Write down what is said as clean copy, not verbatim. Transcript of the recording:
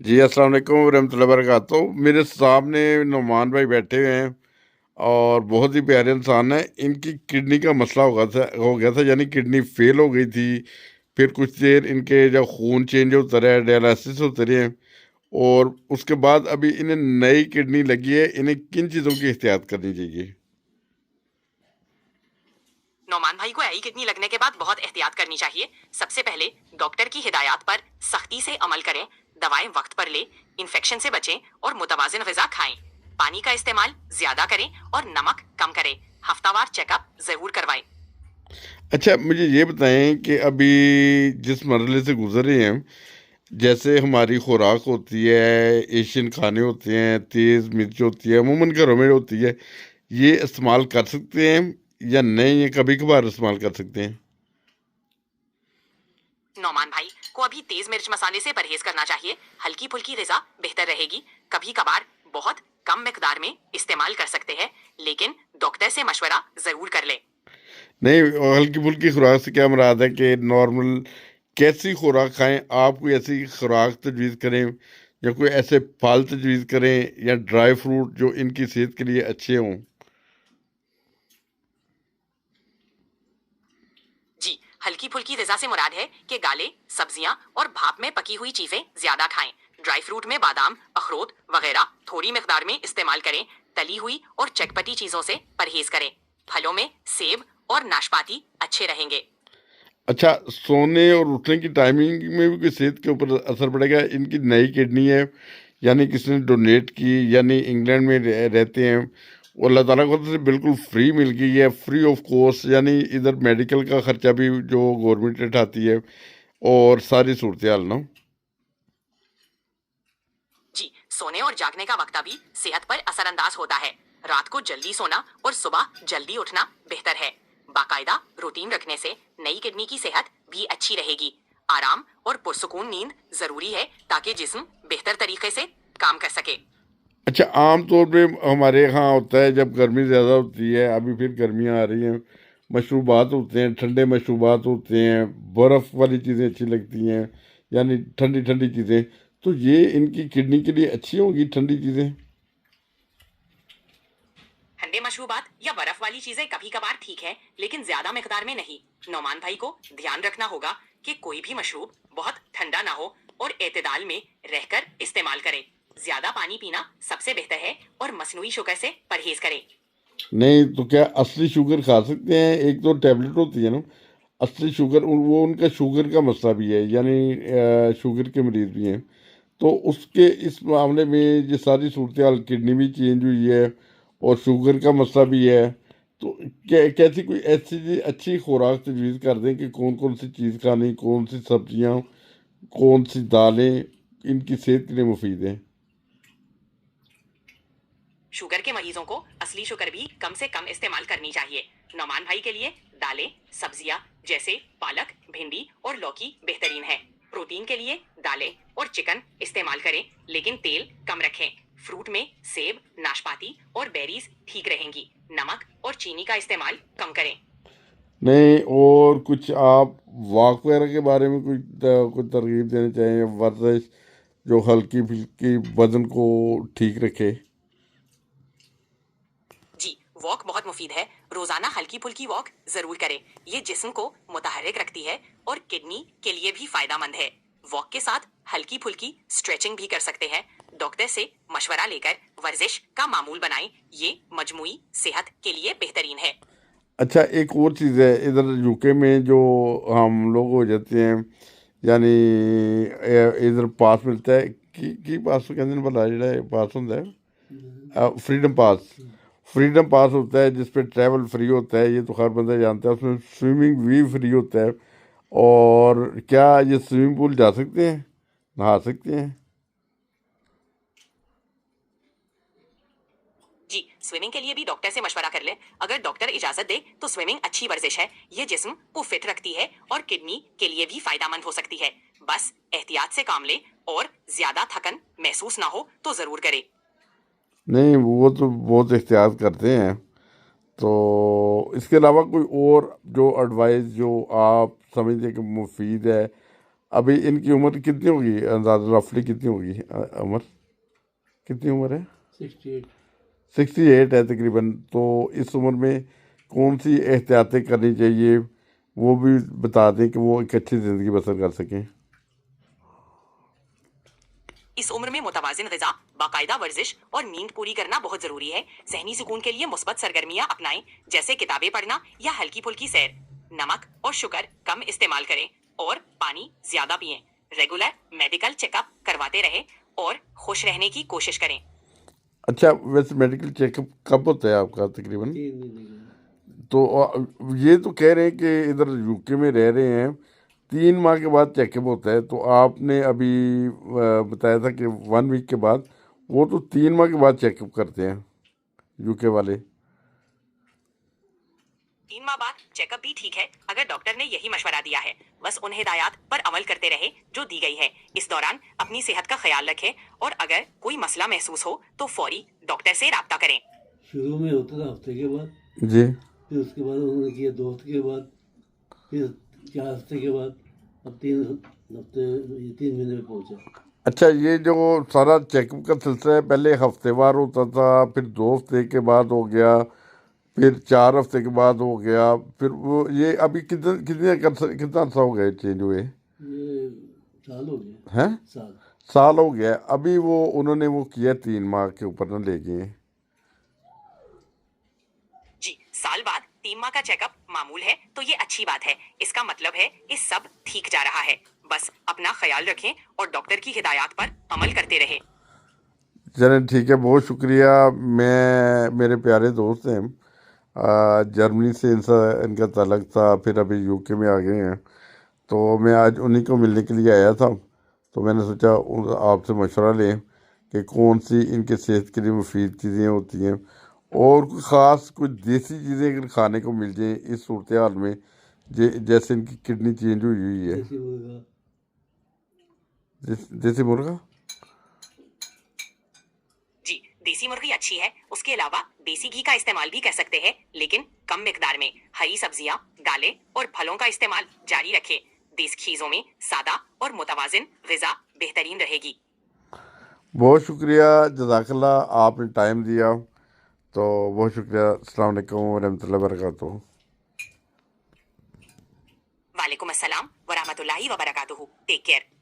جی السلام علیکم ورحمۃ اللہ وبرکاتہ۔ میرے سامنے نعمان بھائی بیٹھے ہوئے ہیں اور بہت ہی پیارے انسان ہیں۔ ان کی کڈنی کا مسئلہ ہو گیا تھا، یعنی کڈنی فیل ہو گئی تھی۔ پھر کچھ دیر ان کے جب خون چینج ہوتا رہا، ڈائلسس ہوتے رہے ہیں، اور اس کے بعد ابھی انہیں نئی کڈنی لگی ہے۔ انہیں کن چیزوں کی احتیاط کرنی چاہیے؟ نعمان بھائی کو نئی کڈنی لگنے کے بعد بہت احتیاط کرنی چاہیے۔ سب سے پہلے ڈاکٹر کی ہدایات پر سختی سے عمل کریں، دوائیں وقت پر لیں، انفیکشن سے بچیں اور متوازن غذا کھائیں۔ پانی کا استعمال زیادہ کریں اور نمک کم کریں۔ ہفتہ وار چیک اپ ضرور کروائیں۔ اچھا مجھے یہ بتائیں کہ ابھی جس مرحلے سے گزر رہے ہیں، جیسے ہماری خوراک ہوتی ہے، ایشین کھانے ہوتے ہیں، تیز مرچ ہوتی ہے، عموماً گھروں میں ہوتی ہے، یہ استعمال کر سکتے ہیں یا نہیں؟ یہ کبھی کبھار استعمال کر سکتے ہیں؟ نعمان بھائی کو ابھی تیز مرچ مسالے سے پرہیز کرنا چاہیے۔ ہلکی پھلکی غذا بہتر رہے گی۔ کبھی کبھار بہت کم مقدار میں استعمال کر سکتے ہیں، لیکن ڈاکٹر سے مشورہ ضرور کر لیں۔ نہیں، ہلکی پھلکی خوراک سے کیا مراد ہے کہ نارمل کیسی خوراک کھائیں؟ آپ کوئی ایسی خوراک تجویز کریں یا کوئی ایسے پھل تجویز کریں یا ڈرائی فروٹ جو ان کی صحت کے لیے اچھے ہوں؟ جی، ہلکی پھلکی غذا سے مراد ہے کہ دالیں، سبزیاں اور بھاپ میں پکی ہوئی چیزیں زیادہ کھائیں۔ ڈرائی فروٹ میں بادام، اخروٹ وغیرہ تھوڑی مقدار میں استعمال کریں۔ تلی ہوئی اور چٹپٹی چیزوں سے پرہیز کریں۔ پھلوں میں سیب اور ناشپاتی اچھے رہیں گے۔ اچھا، سونے اور اٹھنے کی ٹائمنگ میں بھی کوئی صحت کے اوپر اثر پڑے گا؟ ان کی نئی کڈنی ہے، یعنی کسی نے ڈونیٹ کی، یعنی انگلینڈ میں رہتے ہیں، وہ اللہ تعالیٰ کو سے بالکل فری مل گئی ہے، فری آف کاسٹ، یعنی ادھر میڈیکل کا خرچہ بھی جو گورنمنٹ اٹھاتی ہے اور ساری صورتحال نا۔ جی، سونے اور جاگنے کا وقت بھی صحت پر اثر انداز ہوتا ہے۔ رات کو جلدی سونا اور صبح جلدی اٹھنا بہتر ہے۔ باقاعدہ روٹین رکھنے سے نئی کڈنی کی صحت بھی اچھی رہے گی۔ آرام اور پرسکون نیند ضروری ہے تاکہ جسم بہتر طریقے سے کام کر سکے۔ اچھا، عام طور پہ ہمارے یہاں ہوتا ہے جب گرمی زیادہ ہوتی ہے، ابھی پھر گرمیاں آ رہی ہیں، مشروبات ہوتے ہیں، ٹھنڈے مشروبات ہوتے ہیں، برف والی چیزیں اچھی لگتی ہیں، یعنی ٹھنڈی ٹھنڈی چیزیں، تو یہ ان کی کڈنی کے لیے اچھی ہوں گی ٹھنڈی چیزیں؟ ٹھنڈے مشروبات یا برف والی چیزیں کبھی کبھار ٹھیک ہے، لیکن زیادہ مقدار میں نہیں۔ نعمان بھائی کو دھیان رکھنا ہوگا کہ کوئی بھی مشروب بہت ٹھنڈا نہ ہو اور اعتدال میں رہ کر استعمال کریں۔ زیادہ پانی پینا سب سے بہتر ہے اور مصنوعی شوگر سے پرہیز کریں۔ نہیں تو کیا اصلی شوگر کھا سکتے ہیں؟ ایک تو ٹیبلٹ ہوتی ہے نا اصلی شوگر، وہ ان کا شوگر کا مسئلہ بھی ہے، یعنی شوگر کے مریض بھی ہیں، تو اس معاملے میں یہ ساری صورتحال، کڈنی بھی چینج ہوئی ہے اور شوگر کا مسئلہ بھی ہے، تو کیسی کوئی ایسی اچھی خوراک تجویز کر دیں کہ کون کون سی چیز کھانی، کون سی سبزیاں، کون سی دالیں ان کی صحت کے لیے مفید ہیں؟ شوگر کے مریضوں کو اصلی شوگر بھی کم سے کم استعمال کرنی چاہیے۔ نعمان بھائی کے لیے دالیں، سبزیاں جیسے پالک، بھنڈی اور لوکی بہترین ہے۔ پروٹین کے لیے دالیں اور چکن استعمال کریں، لیکن تیل کم رکھیں۔ فروٹ میں سیب، ناشپاتی اور بیریز ٹھیک رہیں گی۔ نمک اور چینی کا استعمال کم کریں۔ نہیں، اور کچھ آپ واک وغیرہ کے بارے میں کوئی ترغیب دینا چاہیں، ورزش جو ہلکی پھلکی بدن کو ٹھیک رکھے؟ جی، واک بہت مفید ہے۔ روزانہ ہلکی پھلکی واک ضرور کریں۔ یہ جسم کو متحرک رکھتی ہے اور کڈنی کے لیے بھی فائدہ مند ہے۔ واک کے ساتھ ہلکی پھلکی اسٹریچنگ بھی کر سکتے ہیں۔ ڈاکٹر سے مشورہ لے کر ورزش کا معمول بنائیں۔ یہ مجموعی صحت کے لیے بہترین ہے۔ اچھا، ایک اور چیز ہے، ادھر یو کے میں جو ہم لوگ ہو جاتے ہیں، یعنی ادھر پاس ملتا ہے کی پاس کہتے ہیں بلا جڑا پاس ہوتا ہے، فریڈم پاس، فریڈم پاس ہوتا ہے جس پہ ٹریول فری ہوتا ہے، یہ تو خیر بندہ جانتا ہے، اس میں سوئمنگ بھی فری ہوتا ہے، اور کیا یہ سوئمنگ پول جا سکتے ہیں، نہا سکتے ہیں؟ جی، سوئمنگ کے لیے بھی ڈاکٹر سے مشورہ کر لیں۔ اگر ڈاکٹر اجازت دے تو سوئمنگ اچھی ورزش ہے۔ یہ جسم کو فٹ رکھتی ہے اور کڈنی کے لیے بھی فائدہ مند ہو سکتی ہے۔ بس احتیاط سے کام لیں اور زیادہ تھکن محسوس نہ ہو تو ضرور کریں۔ نہیں، وہ تو بہت احتیاط کرتے ہیں، تو اس کے علاوہ کوئی اور جو ایڈوائس جو آپ سمجھتے کہ مفید ہے ابھی ان کی عمر کتنی ہوگی اندازہ رفلی کتنی ہوگی عمر کتنی عمر ہے؟ 68. 68 ہے تقریباً. تو اس عمر میں کون سی احتیاطیں کرنی چاہیے وہ بھی بتا دیں کہ وہ ایک اچھی زندگی بسر کر سکیں. اس عمر میں متوازن غذا، باقاعدہ ورزش اور نیند پوری کرنا بہت ضروری ہے. ذہنی سکون کے لیے مثبت سرگرمیاں اپنائیں جیسے کتابیں پڑھنا یا ہلکی پھلکی سیر. نمک اور شوگر کم استعمال کریں اور پانی زیادہ پئیں. ریگولر میڈیکل چیک اپ کرواتے رہیں اور خوش رہنے کی کوشش کریں. اچھا ویسے میڈیکل چیک اپ کب ہوتا ہے آپ کا تقریباً؟ 3 مہینے کے. تو یہ تو کہہ رہے ہیں کہ ادھر یو کے میں رہ رہے ہیں 3 ماہ کے بعد چیک اپ ہوتا ہے. تو آپ نے ابھی بتایا تھا کہ 1 ویک کے بعد، وہ تو 3 ماہ کے بعد چیک اپ کرتے ہیں یو کے والے. 3 ماہ بعد چیک اپ بھی ٹھیک ہے اگر ڈاکٹر نے یہی مشورہ دیا ہے. بس ان ہدایات پر عمل کرتے رہے جو دی گئی ہے. اس دوران اپنی صحت کا خیال رکھیں اور اگر کوئی مسئلہ محسوس ہو تو فوری ڈاکٹر سے رابطہ کریں. شروع میں ہوتا تھا ہفتے کے بعد، جی. پھر اس کے بعد انہوں نے کیا 2 ہفتے کے بعد، پھر 4 ہفتے کے بعد، اب 3 ہفتے، یہ 3 مہینے میں پہنچا. اچھا یہ جو سارا چیک اپ کا سلسلہ ہے پہلے ہفتے وار ہوتا تھا، پھر 2 ہفتے کے بعد ہو گیا، پھر 4 ہفتے کے بعد ہو گیا، پھر وہ یہ ابھی کتنا عرصہ ہو گیا چینج ہوئے یہ سال ہو گیا. ہیں؟ سال ہو گیا. ابھی وہ انہوں نے وہ کیا 3 ماہ کے اوپر نہ لے گئے. جی سال بعد 3 ماہ کا چیک اپ معمول ہے تو یہ اچھی بات ہے. اس کا مطلب ہے اس سب ٹھیک جا رہا ہے. بس اپنا خیال رکھیں اور ڈاکٹر کی ہدایات پر عمل کرتے رہیں. چلیں ٹھیک ہے، بہت شکریہ. میرے پیارے دوست ہیں جرمنی سے، ان کا تعلق تھا، پھر ابھی یو کے میں آ گئے ہیں. تو میں آج انہی کو ملنے کے لیے آیا تھا. تو میں نے سوچا آپ سے مشورہ لیں کہ کون سی ان کے صحت کے لیے مفید چیزیں ہوتی ہیں، اور کوئی خاص کوئی دیسی چیزیں اگر کھانے کو مل جائیں اس صورتحال میں، جیسے ان کی کڈنی چینج ہوئی ہے. دیسی مرغا. دیسی مرغا. جی دیسی مرغی اچھی ہے. اس کے علاوہ دیسی گھی کا استعمال بھی کر سکتے ہیں لیکن کم مقدار میں. ہری سبزیاں، دالیں اور پھلوں کا استعمال جاری رکھیں. دیسی چیزوں میں سادہ اور متوازن غذا بہترین رہے گی. بہت شکریہ، جزاک اللہ، آپ نے ٹائم دیا. تو بہت شکریہ. السلام علیکم ورحمۃ اللہ وبرکاتہ. وعلیکم السلام ورحمۃ اللہ وبرکاتہ. Take care.